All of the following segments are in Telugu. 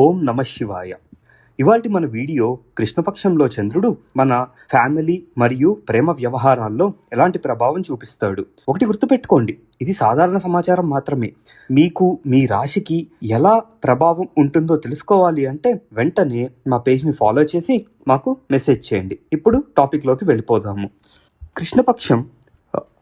ఓం నమ శివాయ. ఇవాల్టి మన వీడియో కృష్ణపక్షంలో చంద్రుడు మన ఫ్యామిలీ మరియు ప్రేమ వ్యవహారాల్లో ఎలాంటి ప్రభావం చూపిస్తాడు. ఒకటి గుర్తుపెట్టుకోండి, ఇది సాధారణ సమాచారం మాత్రమే. మీకు మీ రాశికి ఎలా ప్రభావం ఉంటుందో తెలుసుకోవాలి అంటే వెంటనే మా పేజ్ని ఫాలో చేసి మాకు మెసేజ్ చేయండి. ఇప్పుడు టాపిక్లోకి వెళ్ళిపోదాము. కృష్ణపక్షం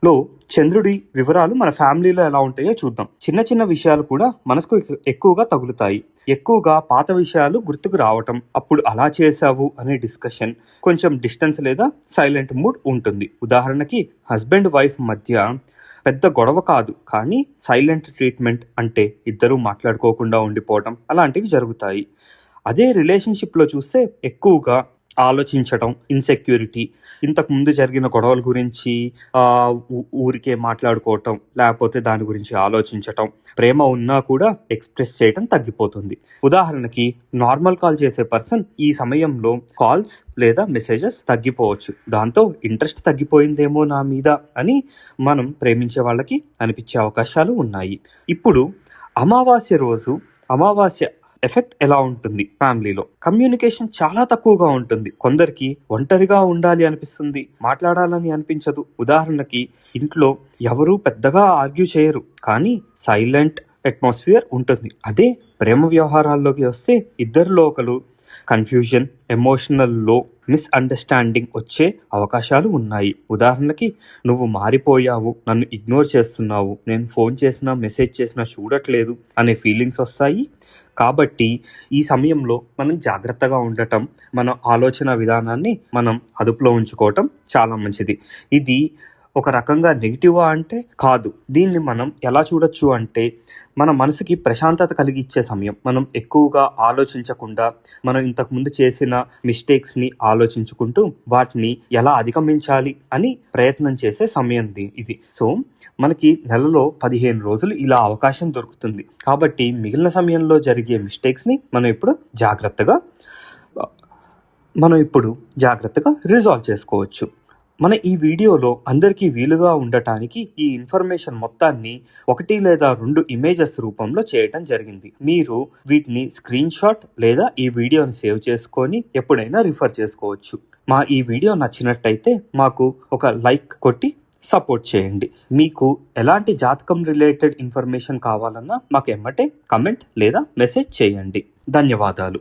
లో చంద్రుడి వివరాలు మన ఫ్యామిలీలో ఎలా ఉంటాయో చూద్దాం. చిన్న చిన్న విషయాలు కూడా మనసుకు ఎక్కువగా తగులుతాయి. ఎక్కువగా పాత విషయాలు గుర్తుకు రావటం, అప్పుడు అలా చేశావు అనే డిస్కషన్, కొంచెం డిస్టెన్స్ లేదా సైలెంట్ మూడ్ ఉంటుంది. ఉదాహరణకి హస్బెండ్ వైఫ్ మధ్య పెద్ద గొడవ కాదు, కానీ సైలెంట్ ట్రీట్మెంట్, అంటే ఇద్దరూ మాట్లాడుకోకుండా ఉండిపోవటం, అలాంటివి జరుగుతాయి. అదే రిలేషన్షిప్లో చూస్తే ఎక్కువగా ఆలోచించటం, ఇన్సెక్యూరిటీ, ఇంతకు ముందు జరిగిన గొడవల గురించి ఊరికే మాట్లాడుకోవటం, లేకపోతే దాని గురించి ఆలోచించటం, ప్రేమ ఉన్నా కూడా ఎక్స్ప్రెస్ చేయటం తగ్గిపోతుంది. ఉదాహరణకి నార్మల్ కాల్ చేసే పర్సన్ ఈ సమయంలో కాల్స్ లేదా మెసేజెస్ తగ్గిపోవచ్చు. దాంతో ఇంట్రెస్ట్ తగ్గిపోయిందేమో నా మీద అని మనం ప్రేమించే వాళ్ళకి అనిపించే అవకాశాలు ఉన్నాయి. ఇప్పుడు అమావాస్య రోజు అమావాస్య ఎఫెక్ట్ ఎలా ఉంటుంది? ఫ్యామిలీలో కమ్యూనికేషన్ చాలా తక్కువగా ఉంటుంది. కొందరికి ఒంటరిగా ఉండాలి అనిపిస్తుంది, మాట్లాడాలని అనిపించదు. ఉదాహరణకి ఇంట్లో ఎవరూ పెద్దగా ఆర్గ్యూ చేయరు, కానీ సైలెంట్ అట్మాస్ఫియర్ ఉంటుంది. అదే ప్రేమ వ్యవహారాల్లోకి వస్తే ఇద్దరిలో ఒకరు కన్ఫ్యూజన్, ఎమోషనల్ లో మిస్అండర్స్టాండింగ్ వచ్చే అవకాశాలు ఉన్నాయి. ఉదాహరణకి నువ్వు మారిపోయావు, నన్ను ఇగ్నోర్ చేస్తున్నావు, నేను ఫోన్ చేసినా మెసేజ్ చేసినా చూడట్లేదు అనే ఫీలింగ్స్ వస్తాయి. కాబట్టి ఈ సమయంలో మనం జాగ్రత్తగా ఉండటం, మన ఆలోచన విధానాన్ని మనం అదుపులో ఉంచుకోవటం చాలా మంచిది. ఇది ఒక రకంగా నెగిటివా అంటే కాదు. దీన్ని మనం ఎలా చూడొచ్చు అంటే మన మనసుకి ప్రశాంతత కలిగించే సమయం. మనం ఎక్కువగా ఆలోచించకుండా మనం ఇంతకుముందు చేసిన మిస్టేక్స్ని ఆలోచించుకుంటూ వాటిని ఎలా అధిగమించాలి అని ప్రయత్నం చేసే సమయం ఇది. సో మనకి నెలలో 15 రోజులు ఇలా అవకాశం దొరుకుతుంది. కాబట్టి మిగిలిన సమయంలో జరిగే మిస్టేక్స్ని మనం ఇప్పుడు జాగ్రత్తగా రిజాల్వ్ చేసుకోవచ్చు. మన ఈ వీడియోలో అందరికీ వీలుగా ఉండటానికి ఈ ఇన్ఫర్మేషన్ మొత్తాన్ని 1 లేదా 2 ఇమేజెస్ రూపంలో చేయటం జరిగింది. మీరు వీటిని స్క్రీన్ షాట్ లేదా ఈ వీడియోని సేవ్ చేసుకొని ఎప్పుడైనా రిఫర్ చేసుకోవచ్చు. మా ఈ వీడియో నచ్చినట్టయితే మాకు ఒక లైక్ కొట్టి సపోర్ట్ చేయండి. మీకు ఎలాంటి జాతకం రిలేటెడ్ ఇన్ఫర్మేషన్ కావాలన్నా మాకు ఎమ్మటే కమెంట్ లేదా మెసేజ్ చేయండి. ధన్యవాదాలు.